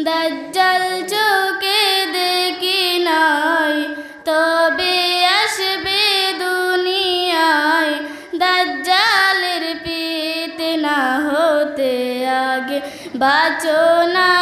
দাজ্জাল চোখে দেখি নাই, তবে আসবে দুনিয়ায়। দাজ্জালের ফিতনা হতে আগে বাঁচো না